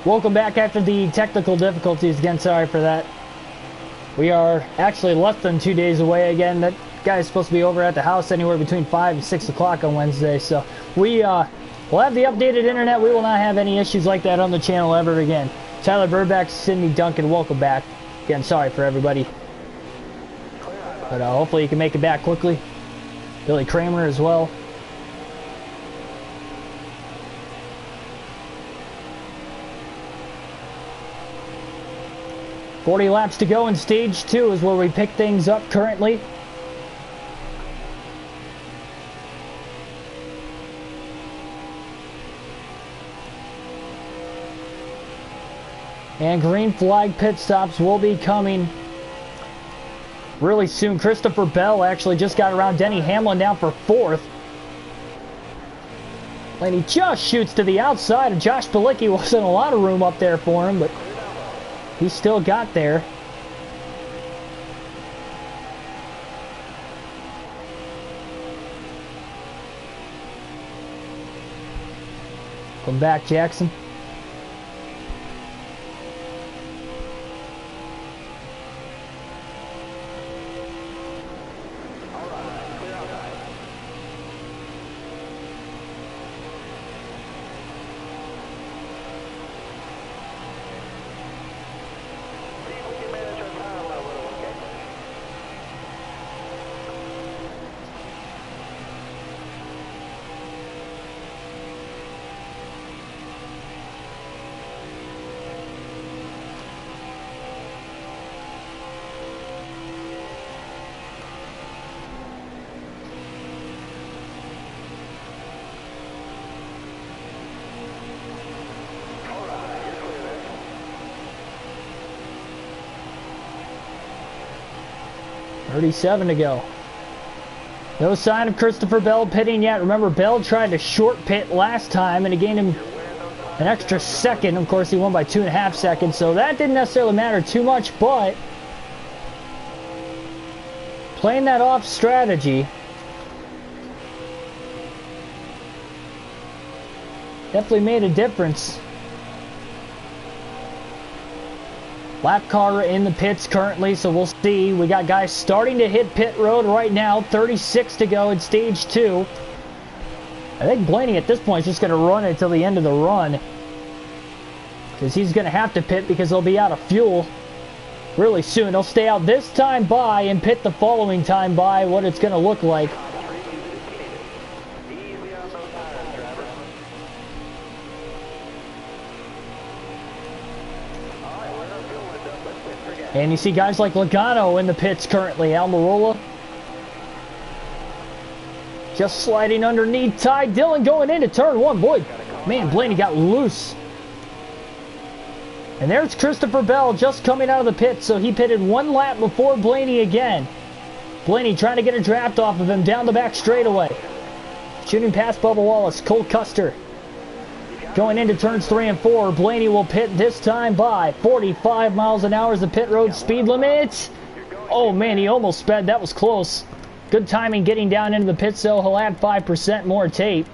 Welcome back after the technical difficulties. Again, sorry for that. We are actually less than 2 days away again. That guy is supposed to be over at the house anywhere between 5 and 6 o'clock on Wednesday. So we will have the updated internet. We will not have any issues like that on the channel ever again. Tyler Burback, Sydney Duncan, welcome back. Again, sorry for everybody. But hopefully you can make it back quickly. Billy Kramer as well. $40 laps to go in stage 2 is where we pick things up currently. And green flag pit stops will be coming really soon. Christopher Bell actually just got around Denny Hamlin down for 4th. And he just shoots to the outside, and Josh Bilicki wasn't a lot of room up there for him, but he still got there. Come back, Jackson. .37 to go. No sign of Christopher Bell pitting yet. Remember, Bell tried to short pit last time and it gained him an extra second. Of course, he won by 2.5 seconds, so that didn't necessarily matter too much, but playing that off strategy definitely made a difference. Lap car in the pits currently, so we'll see. We got guys starting to hit pit road right now. 36 to go in stage 2. I think Blaney at this point is just going to run it until the end of the run, because he's going to have to pit because they'll be out of fuel really soon. He'll stay out this time by and pit the following time by. What it's going to look like. And you see guys like Logano in the pits currently. Almirola just sliding underneath Ty Dillon going into turn 1. Boy, man, Blaney got loose. And there's Christopher Bell just coming out of the pit. So he pitted 1 lap before Blaney again. Blaney trying to get a draft off of him down the back straightaway. Shooting past Bubba Wallace. Cole Custer going into turns 3 and 4. Blaney will pit this time by 45 miles an hour is the pit road speed limit. Oh man, he almost sped. That was close. Good timing getting down into the pit, so he'll add 5% more tape.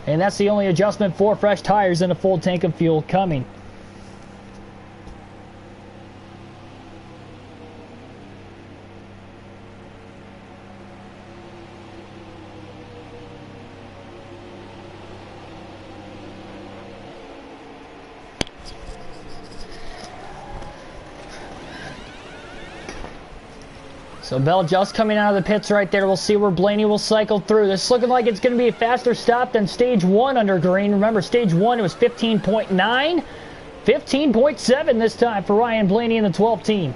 And that's the only adjustment. 4 fresh tires and a full tank of fuel coming. So Bell just coming out of the pits right there. We'll see where Blaney will cycle through. This is looking like it's going to be a faster stop than stage 1 under green. Remember, stage 1 it was 15.9. 15.7 this time for Ryan Blaney in the 12th team.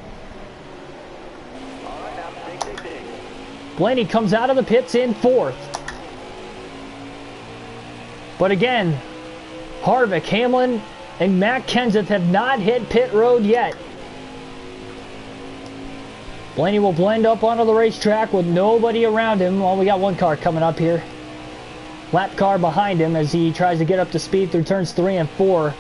Blaney comes out of the pits in 4th. But again, Harvick, Hamlin, and Matt Kenseth have not hit pit road yet. Blaney will blend up onto the racetrack with nobody around him. Well, we got 1 car coming up here. Lap car behind him as he tries to get up to speed through turns 3 and 4.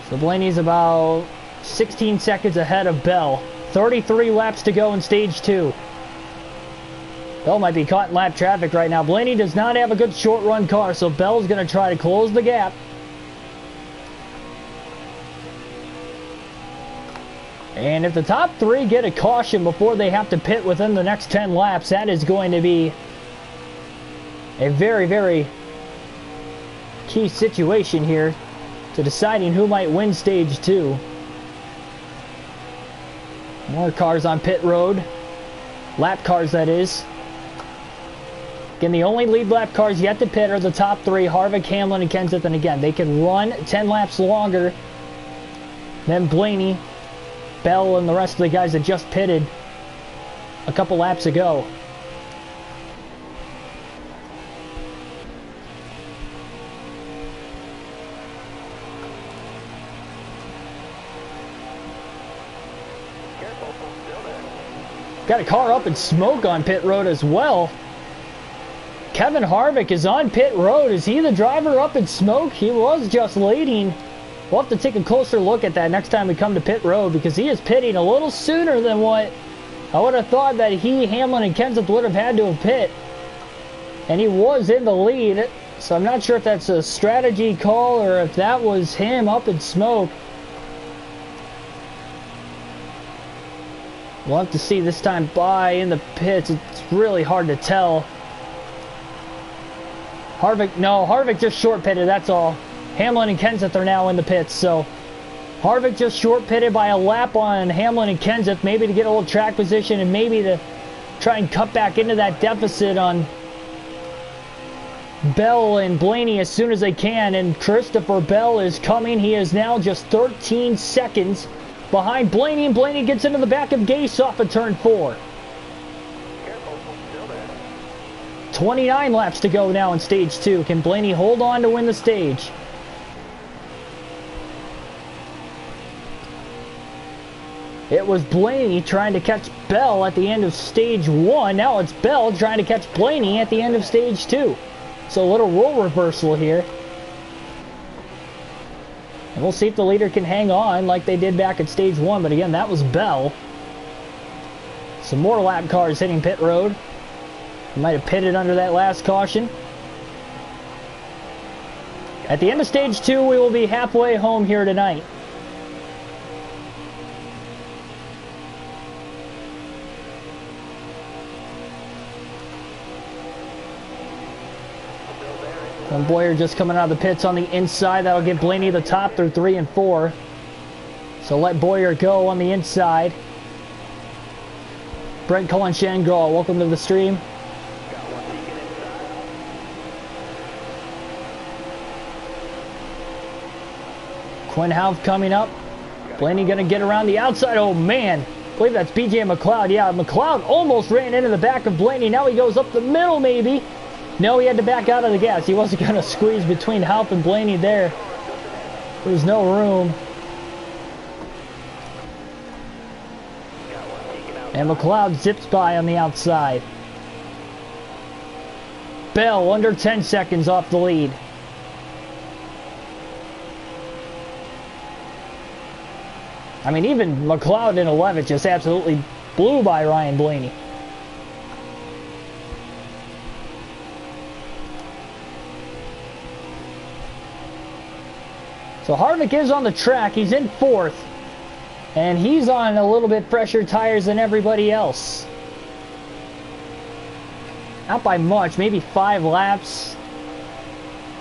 So Blaney's about 16 seconds ahead of Bell. 33 laps to go in stage 2. Bell might be caught in lap traffic right now. Blaney does not have a good short run car, so Bell's going to try to close the gap. And if the top three get a caution before they have to pit within the next 10 laps, that is going to be a very, very key situation here to deciding who might win stage 2. More cars on pit road. Lap cars, that is. Again, the only lead lap cars yet to pit are the top three, Harvick, Hamlin, and Kenseth. And again, they can run 10 laps longer than Blaney, Bell, and the rest of the guys that just pitted a couple laps ago. Got a car up in smoke on pit road as well. Kevin Harvick is on pit road. Is he the driver up in smoke? He was just leading. We'll have to take a closer look at that next time we come to pit road, because he is pitting a little sooner than what I would have thought that he, Hamlin, and Kenseth would have had to have pit. And he was in the lead, so I'm not sure if that's a strategy call or if that was him up in smoke. We'll have to see this time by in the pits. It's really hard to tell. Harvick just short pitted, that's all. Hamlin and Kenseth are now in the pits, so Harvick just short pitted by a lap on Hamlin and Kenseth, maybe to get a little track position and maybe to try and cut back into that deficit on Bell and Blaney as soon as they can. And Christopher Bell is coming. He is now just 13 seconds behind Blaney, and Blaney gets into the back of Gase off of turn 4. 29 laps to go now in stage 2. Can Blaney hold on to win the stage? It was Blaney trying to catch Bell at the end of stage 1. Now it's Bell trying to catch Blaney at the end of stage 2. So a little role reversal here. And we'll see if the leader can hang on like they did back at stage 1. But again, that was Bell. Some more lap cars hitting pit road. Might have pitted under that last caution. At the end of stage 2, we will be halfway home here tonight. And Boyer just coming out of the pits on the inside. That'll give Blaney the top through 3 and 4. So let Boyer go on the inside. Brent Cullen Shangraw, welcome to the stream. Quinn Houff coming up. Blaney going to get around the outside. Oh, man. I believe that's BJ McLeod. Yeah, McLeod almost ran into the back of Blaney. Now he goes up the middle, maybe. No, he had to back out of the gas. He wasn't going to squeeze between Houff and Blaney there. There's no room. And McLeod zips by on the outside. Bell under 10 seconds off the lead. I mean, even McLeod in 11 just absolutely blew by Ryan Blaney. So Harvick is on the track. He's in 4th. And he's on a little bit fresher tires than everybody else. Not by much, maybe 5 laps.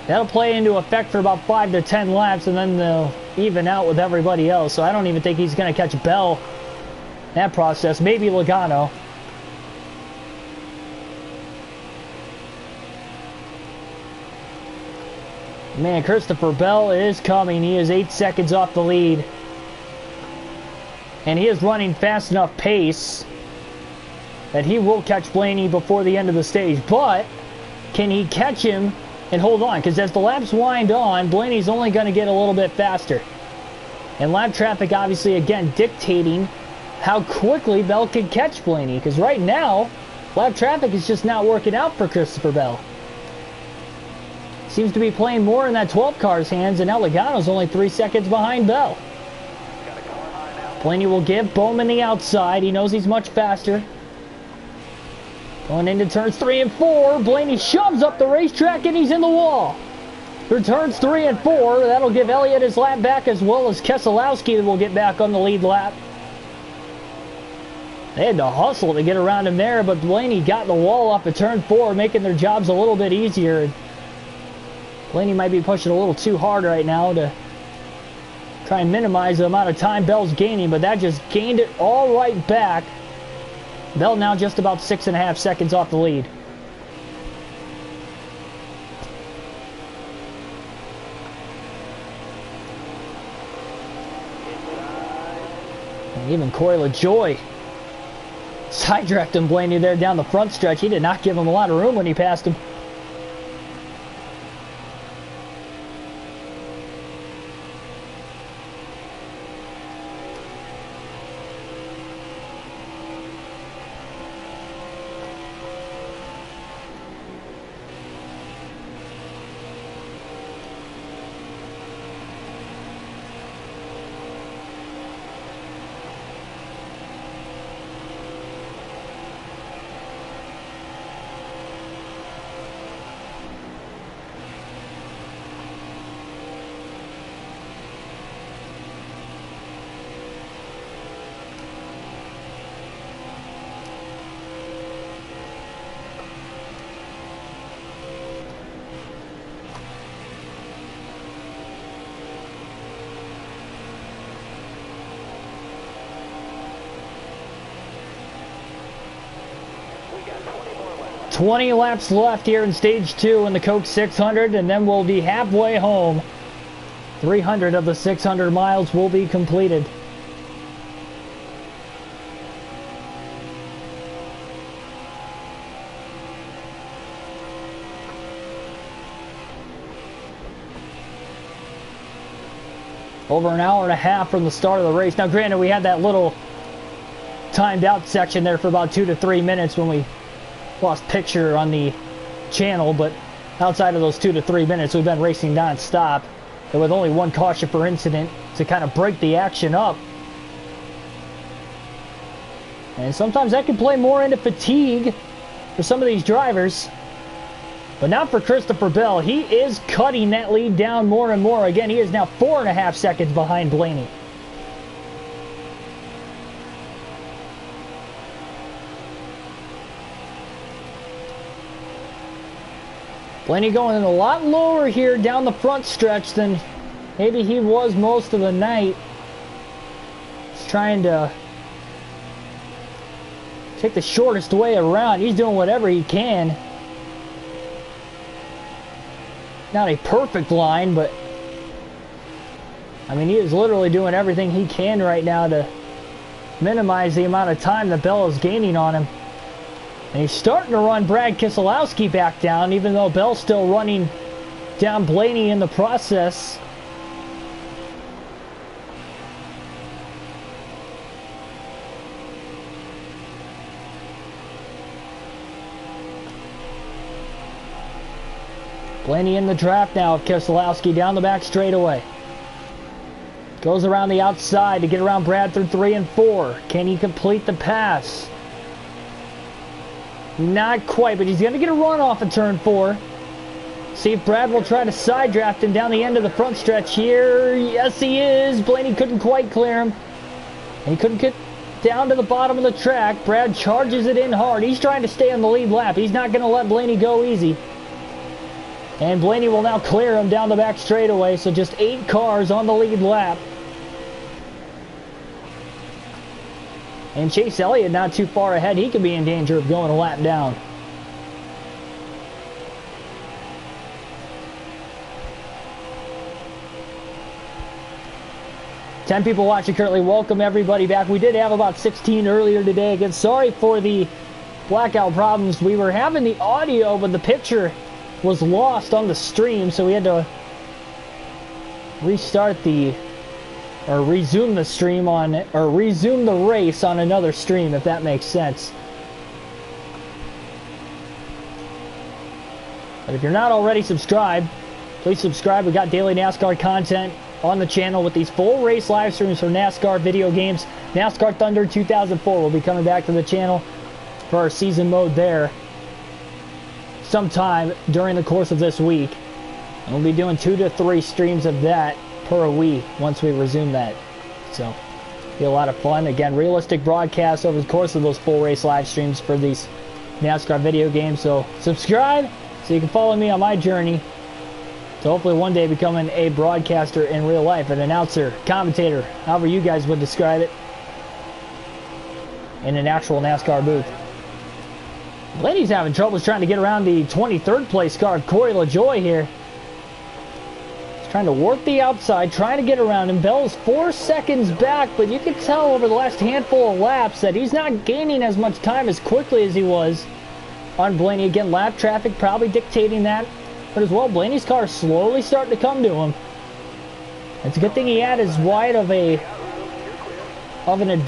That'll play into effect for about 5 to 10 laps, and then they'll even out with everybody else. So I don't even think he's going to catch Bell in that process. Maybe Logano. Man, Christopher Bell is coming. He is 8 seconds off the lead. And he is running fast enough pace that he will catch Blaney before the end of the stage. But can he catch him and hold on? Because as the laps wind on, Blaney's only going to get a little bit faster. And lap traffic obviously again dictating how quickly Bell can catch Blaney. Because right now, lap traffic is just not working out for Christopher Bell. Seems to be playing more in that 12 car's hands, and now Logano's only 3 seconds behind Bell. Blaney will give Bowman the outside. He knows he's much faster. Going into turns 3 and 4. Blaney shoves up the racetrack and he's in the wall. For turns 3 and 4, that'll give Elliott his lap back as well as Keselowski will get back on the lead lap. They had to hustle to get around him there, but Blaney got the wall off at turn 4, making their jobs a little bit easier. Blaney might be pushing a little too hard right now to try and minimize the amount of time Bell's gaining, but that just gained it all right back. Bell now just about 6.5 seconds off the lead. And even Corey LaJoy side-directed Blaney there down the front stretch. He did not give him a lot of room when he passed him. Got 20 laps left here in stage 2 in the Coke 600, and then we'll be halfway home. 300 of the 600 miles will be completed. Over an hour and a half from the start of the race. Now granted, we had that little timed out section there for about 2 to 3 minutes when we lost picture on the channel, but outside of those 2 to 3 minutes we've been racing non-stop, and with only one caution per incident to kind of break the action up. And sometimes that can play more into fatigue for some of these drivers, but not for Christopher Bell. He is cutting that lead down more and more. Again, he is now 4.5 seconds behind Blaney. Blaney going a lot lower here down the front stretch than maybe he was most of the night. He's trying to take the shortest way around. He's doing whatever he can. Not a perfect line, but I mean, he is literally doing everything he can right now to minimize the amount of time that Bell is gaining on him. And he's starting to run Brad Keselowski back down, even though Bell's still running down Blaney in the process. Blaney in the draft now of Keselowski down the back straightaway. Goes around the outside to get around Brad through 3 and 4. Can he complete the pass? Not quite, but he's going to get a run off of turn 4. See if Brad will try to side draft him down the end of the front stretch here. Yes, he is. Blaney couldn't quite clear him. He couldn't get down to the bottom of the track. Brad charges it in hard. He's trying to stay on the lead lap. He's not going to let Blaney go easy. And Blaney will now clear him down the back straightaway. So just 8 cars on the lead lap. And Chase Elliott not too far ahead. He could be in danger of going a lap down. Ten people watching currently. Welcome everybody back. We did have about 16 earlier today. Again, sorry for the blackout problems. We were having the audio, but the picture was lost on the stream, so we had to restart or resume the stream on, or resume the race on another stream, if that makes sense. But if you're not already subscribed, please subscribe. We got daily NASCAR content on the channel with these full race live streams for NASCAR video games. NASCAR Thunder 2004 will be coming back to the channel for our season mode there sometime during the course of this week. And we'll be doing 2 to 3 streams of that per week once we resume that. So, be a lot of fun. Again, realistic broadcasts over the course of those full race live streams for these NASCAR video games. So, subscribe so you can follow me on my journey to hopefully one day becoming a broadcaster in real life, an announcer, commentator, however you guys would describe it, in an actual NASCAR booth. Blaney's having troubles trying to get around the 23rd place car of Corey LaJoie here. He's trying to work the outside, trying to get around him. Bell's 4 seconds back, but you can tell over the last handful of laps that he's not gaining as much time as quickly as he was on Blaney. Again, lap traffic probably dictating that. But as well, Blaney's car is slowly starting to come to him. It's a good thing he had as wide of an advantage